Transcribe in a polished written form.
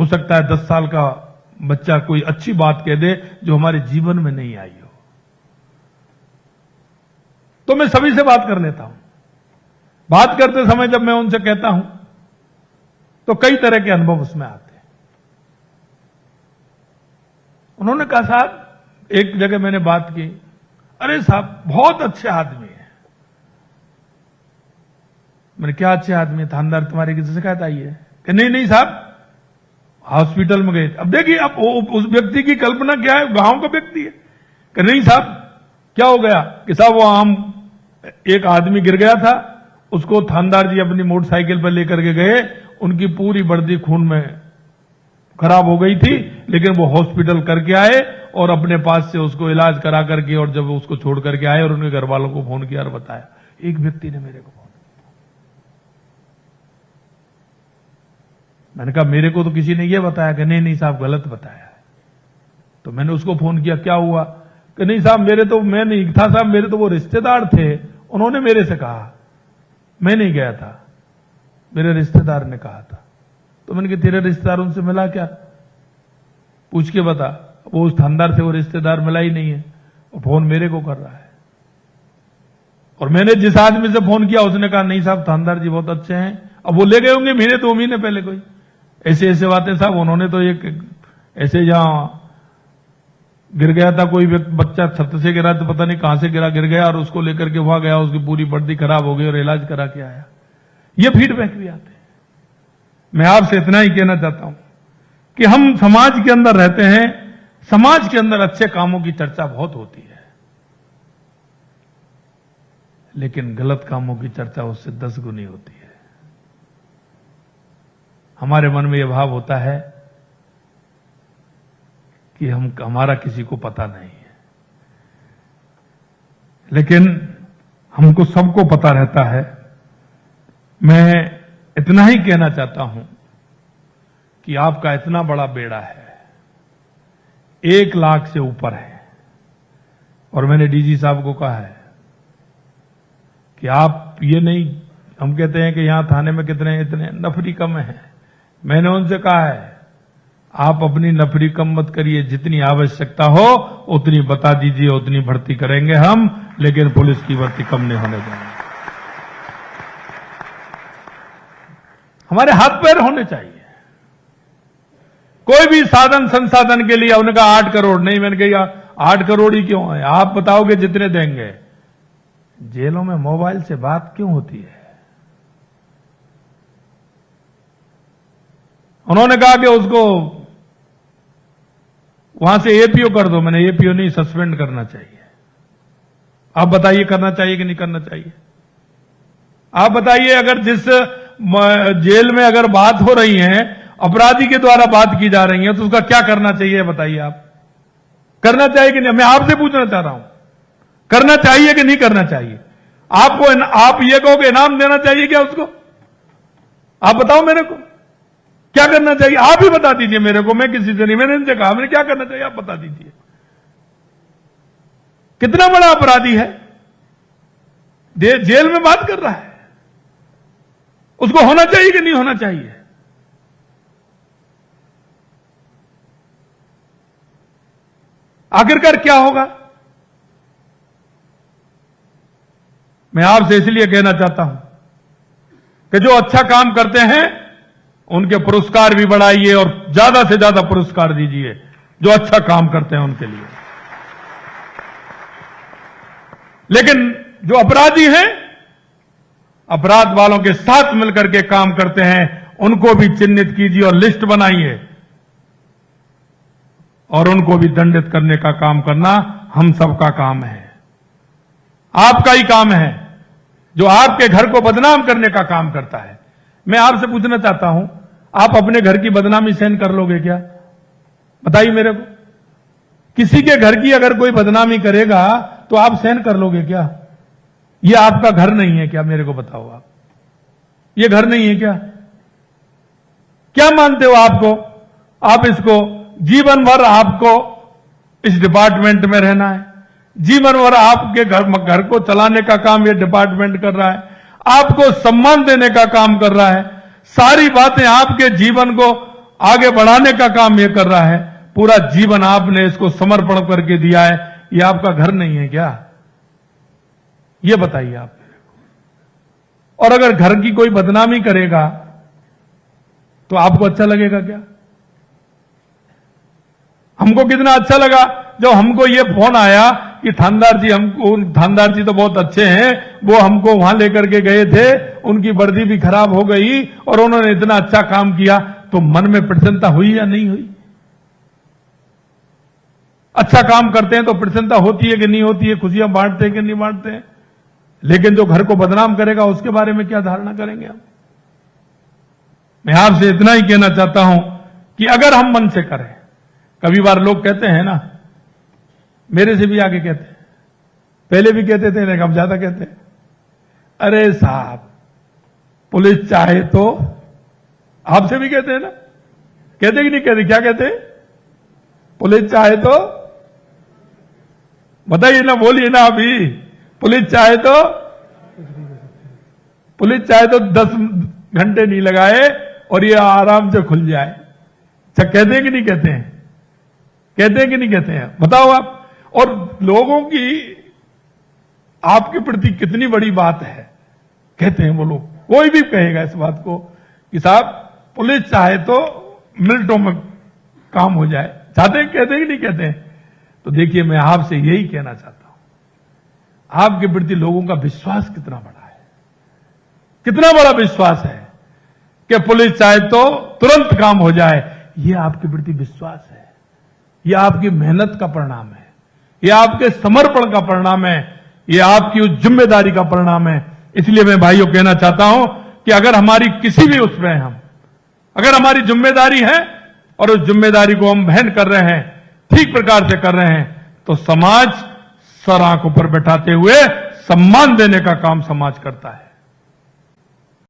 हो सकता है 10 साल का बच्चा कोई अच्छी बात कह दे जो हमारे जीवन में नहीं आई हो, तो मैं सभी से बात कर लेता हूं। बात करते समय जब मैं उनसे कहता हूं तो कई तरह के अनुभव उसमें आते हैं। उन्होंने कहा, साहब, एक जगह मैंने बात की, अरे साहब बहुत अच्छे आदमी है। मैंने, क्या अच्छे आदमी? थानेदार तुम्हारी किसी शिकायत आई है? कि नहीं साहब, हॉस्पिटल में गए। अब देखिए, अब उस व्यक्ति की कल्पना क्या है, गांव का व्यक्ति है। कि नहीं साहब, क्या हो गया? कि साहब वो एक आदमी गिर गया था, उसको थानेदार जी अपनी मोटरसाइकिल पर लेकर के गए, उनकी पूरी वर्दी खून में खराब हो गई थी, लेकिन वो हॉस्पिटल करके आए और अपने पास से उसको इलाज करा करके, और जब उसको छोड़ करके आए और उनके घर वालों को फोन किया और बताया। एक व्यक्ति ने मेरे को फोन, मैंने कहा मेरे को तो किसी ने यह बताया। कि नहीं साहब, गलत बताया है। तो मैंने उसको फोन किया, क्या हुआ? कि नहीं साहब, मैं नहीं था साहब, मेरे तो वो रिश्तेदार थे, उन्होंने मेरे से कहा, मैं नहीं गया था, मेरे रिश्तेदार ने कहा था। तो मैंने कहा तेरे रिश्तेदार उनसे मिला क्या? पूछ के बता। वो उस थानेदार से वो रिश्तेदार मिला ही नहीं है, वो फोन मेरे को कर रहा है। और मैंने जिस आदमी से फोन किया उसने कहा, नहीं साहब थानेदार जी बहुत अच्छे हैं, अब वो ले गए होंगे महीने 2 महीने पहले। कोई ऐसे बातें साहब। उन्होंने तो एक ऐसे जहां गिर गया था कोई बच्चा, छत से गिरा, तो पता नहीं कहां से गिर गया, और उसको लेकर के वहां गया, उसकी पूरी वर्दी खराब हो गई और इलाज करा के आया। ये फीडबैक भी आते हैं। मैं आपसे इतना ही कहना चाहता हूं कि हम समाज के अंदर रहते हैं, समाज के अंदर अच्छे कामों की चर्चा बहुत होती है, लेकिन गलत कामों की चर्चा उससे 10 गुनी होती है। हमारे मन में यह भाव होता है कि हमारा किसी को पता नहीं है, लेकिन हमको सबको पता रहता है। मैं इतना ही कहना चाहता हूं कि आपका इतना बड़ा बेड़ा है, 1 लाख से ऊपर है, और मैंने डीजी साहब को कहा है कि आप ये नहीं, हम कहते हैं कि यहां थाने में कितने इतने नफरी कम है। मैंने उनसे कहा है, आप अपनी नफरी कम मत करिए, जितनी आवश्यकता हो उतनी बता दीजिए, उतनी भर्ती करेंगे हम, लेकिन पुलिस की भर्ती कम नहीं होने देंगे। हमारे हाथ पैर होने चाहिए, कोई भी साधन संसाधन के लिए। उन्होंने कहा 8 करोड़ नहीं, मैंने कहा 8 करोड़ ही क्यों है, आप बताओगे जितने देंगे। जेलों में मोबाइल से बात क्यों होती है? उन्होंने कहा कि उसको वहां से एपीओ कर दो। मैंने एपीओ नहीं, सस्पेंड करना चाहिए। आप बताइए करना चाहिए कि नहीं करना चाहिए? आप बताइए, अगर जिस जेल में अगर बात हो रही है, अपराधी के द्वारा बात की जा रही है, तो उसका क्या करना चाहिए? बताइए आप, करना चाहिए कि नहीं? मैं आपसे पूछना चाह रहा हूं, करना चाहिए कि नहीं करना चाहिए? आपको आप ये कहो कि इनाम देना चाहिए क्या उसको? आप बताओ मेरे को, क्या करना चाहिए? आप ही बता दीजिए मेरे को, मैं किसी से नहीं, मैंने इनसे कहा मैंने क्या करना चाहिए, आप बता दीजिए। कितना बड़ा अपराधी है, जेल में बात कर रहा है, उसको होना चाहिए कि नहीं होना चाहिए? आखिरकार क्या होगा? मैं आपसे इसलिए कहना चाहता हूं कि जो अच्छा काम करते हैं उनके पुरस्कार भी बढ़ाइए, और ज्यादा से ज्यादा पुरस्कार दीजिए जो अच्छा काम करते हैं उनके लिए। लेकिन जो अपराधी हैं, अपराध वालों के साथ मिलकर के काम करते हैं, उनको भी चिन्हित कीजिए और लिस्ट बनाइए, और उनको भी दंडित करने का काम करना हम सबका काम है, आपका ही काम है, जो आपके घर को बदनाम करने का काम करता है। मैं आपसे पूछना चाहता हूं, आप अपने घर की बदनामी सहन कर लोगे क्या? बताइए मेरे को। किसी के घर की अगर कोई बदनामी करेगा तो आप सहन कर लोगे क्या? ये आपका घर नहीं है क्या? मेरे को बताओ आप, ये घर नहीं है क्या? क्या मानते हो आपको? आप इसको जीवन भर आपको इस डिपार्टमेंट में रहना है, जीवन भर आपके घर को चलाने का काम ये डिपार्टमेंट कर रहा है, आपको सम्मान देने का काम कर रहा है, सारी बातें आपके जीवन को आगे बढ़ाने का काम ये कर रहा है। पूरा जीवन आपने इसको समर्पण करके दिया है। ये आपका घर नहीं है क्या? ये बताइए आप। और अगर घर की कोई बदनामी करेगा तो आपको अच्छा लगेगा क्या? हमको कितना अच्छा लगा जब हमको ये फोन आया कि थानदार जी तो बहुत अच्छे हैं, वो हमको वहां लेकर के गए थे, उनकी वर्दी भी खराब हो गई और उन्होंने इतना अच्छा काम किया। तो मन में प्रसन्नता हुई या नहीं हुई? अच्छा काम करते हैं तो प्रसन्नता होती है कि नहीं होती है? खुशियां बांटते हैं कि नहीं बांटते हैं? लेकिन जो घर को बदनाम करेगा उसके बारे में क्या धारणा करेंगे हम? मैं आपसे इतना ही कहना चाहता हूं कि अगर हम मन से करें, कभी बार लोग कहते हैं ना, मेरे से भी आगे कहते हैं, पहले भी कहते थे लेकिन अब ज्यादा कहते हैं, अरे साहब पुलिस चाहे तो, आपसे भी कहते हैं ना, कहते कि नहीं कहते? क्या कहते हैं? पुलिस चाहे तो, बताइए ना, बोलिए ना अभी। पुलिस चाहे तो 10 घंटे नहीं लगाए और ये आराम से खुल जाए। अच्छा, कहते हैं कि नहीं कहते हैं? कहते हैं कि नहीं कहते हैं? बताओ आप। और लोगों की आपके प्रति कितनी बड़ी बात है, कहते हैं वो लोग। कोई भी कहेगा इस बात को कि साहब पुलिस चाहे तो मिनटों में काम हो जाए। चाहते हैं, कहते हैं कि नहीं कहते हैं? तो देखिए, मैं आपसे यही कहना चाहता हूं, आपके प्रति लोगों का विश्वास कितना बड़ा है, कितना बड़ा विश्वास है कि पुलिस चाहे तो तुरंत काम हो जाए। यह आपके प्रति विश्वास है, यह आपकी मेहनत का परिणाम है, यह आपके समर्पण का परिणाम है, यह आपकी उस जिम्मेदारी का परिणाम है। इसलिए मैं भाइयों कहना चाहता हूं कि अगर हमारी किसी भी उसमें अगर हमारी जिम्मेदारी है और उस जिम्मेदारी को हम वहन कर रहे हैं, ठीक प्रकार से कर रहे हैं, तो समाज सर आंखों पर बैठाते हुए सम्मान देने का काम समाज करता है।